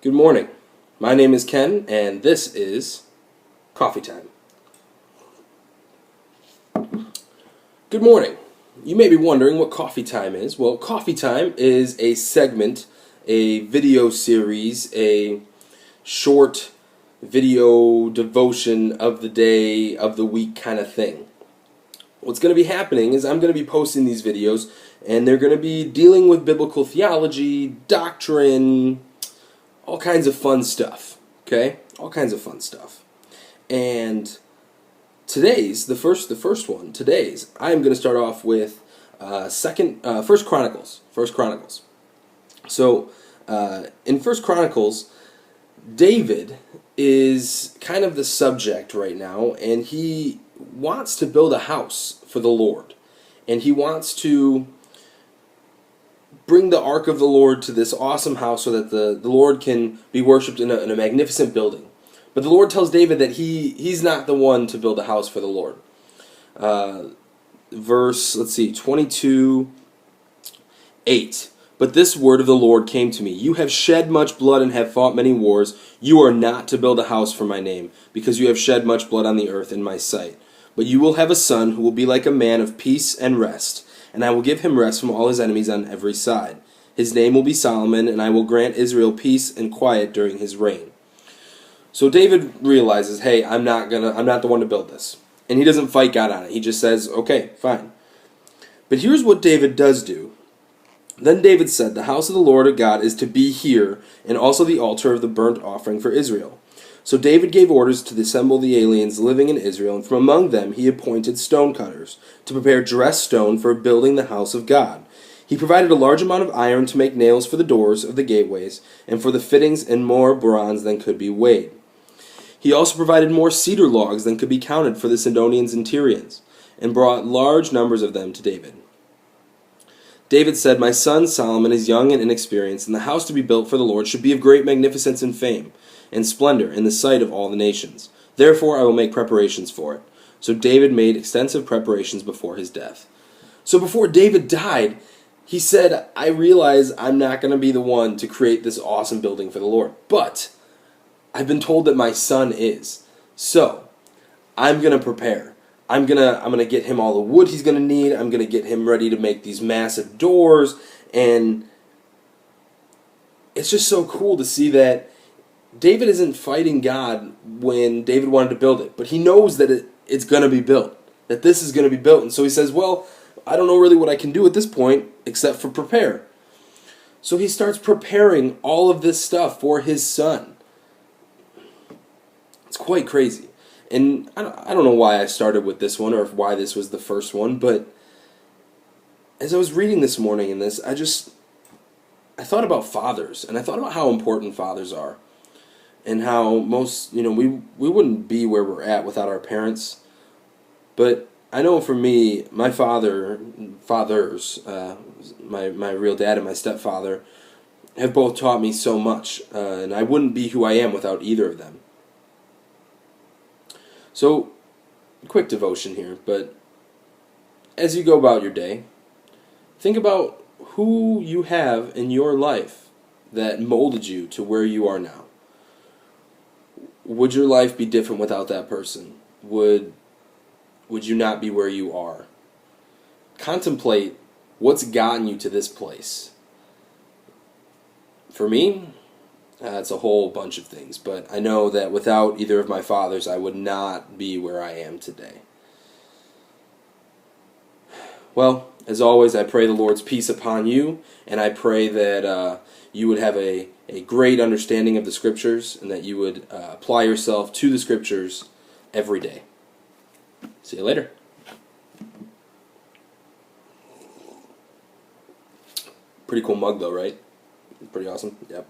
Good morning. My name is Ken, and this is Coffee Time. Good morning. You may be wondering what Coffee Time is. Well, Coffee Time is a segment, a video series, a short video devotion of the day, of the week kind of thing. What's going to be happening is I'm going to be posting these videos, and they're going to be dealing with biblical theology, doctrine, all kinds of fun stuff, okay? All kinds of fun stuff. And today's, the first one, I'm going to start off with First Chronicles. First Chronicles. So, in First Chronicles, David is kind of the subject right now, and he wants to build a house for the Lord. And he wants to bring the ark of the Lord to this awesome house so that the Lord can be worshipped in a magnificent building. But the Lord tells David that he's not the one to build a house for the Lord. Verse, 22:8. But this word of the Lord came to me. You have shed much blood and have fought many wars. You are not to build a house for my name, because you have shed much blood on the earth in my sight. But you will have a son who will be like a man of peace and rest, and I will give him rest from all his enemies on every side. His name will be Solomon, and I will grant Israel peace and quiet during his reign. So David realizes, hey, I'm not the one to build this. And he doesn't fight God on it. He just says, okay, fine. But here's what David does do. Then David said, the house of the Lord God is to be here, and also the altar of the burnt offering for Israel. So David gave orders to assemble the aliens living in Israel, and from among them he appointed stonecutters to prepare dressed stone for building the house of God. He provided a large amount of iron to make nails for the doors of the gateways, and for the fittings, and more bronze than could be weighed. He also provided more cedar logs than could be counted for the Sidonians and Tyrians, and brought large numbers of them to David. David said, my son Solomon is young and inexperienced, and the house to be built for the Lord should be of great magnificence and fame, and splendor in the sight of all the nations. Therefore I will make preparations for it. So David made extensive preparations before his death. So before David died, he said, I realize I'm not going to be the one to create this awesome building for the Lord, but I've been told that my son is. So I'm going to prepare. I'm gonna get him all the wood he's gonna need. I'm gonna get him ready to make these massive doors, and it's just so cool to see that David isn't fighting God when David wanted to build it, but he knows that it's gonna be built, that this is gonna be built, and so he says, well, I don't know really what I can do at this point except for prepare. So he starts preparing all of this stuff for his son. It's quite crazy. And I don't know why I started with this one or why this was the first one, but as I was reading this morning in this, I thought about fathers, and I thought about how important fathers are, and how most, we wouldn't be where we're at without our parents. But I know for me, my fathers, my real dad and my stepfather, have both taught me so much, and I wouldn't be who I am without either of them. So, quick devotion here, but as you go about your day, think about who you have in your life that molded you to where you are now. Would your life be different without that person? Would you not be where you are? Contemplate what's gotten you to this place. For me, it's a whole bunch of things, but I know that without either of my fathers, I would not be where I am today. Well, as always, I pray the Lord's peace upon you, and I pray that you would have a great understanding of the Scriptures, and that you would apply yourself to the Scriptures every day. See you later. Pretty cool mug though, right? Pretty awesome. Yep.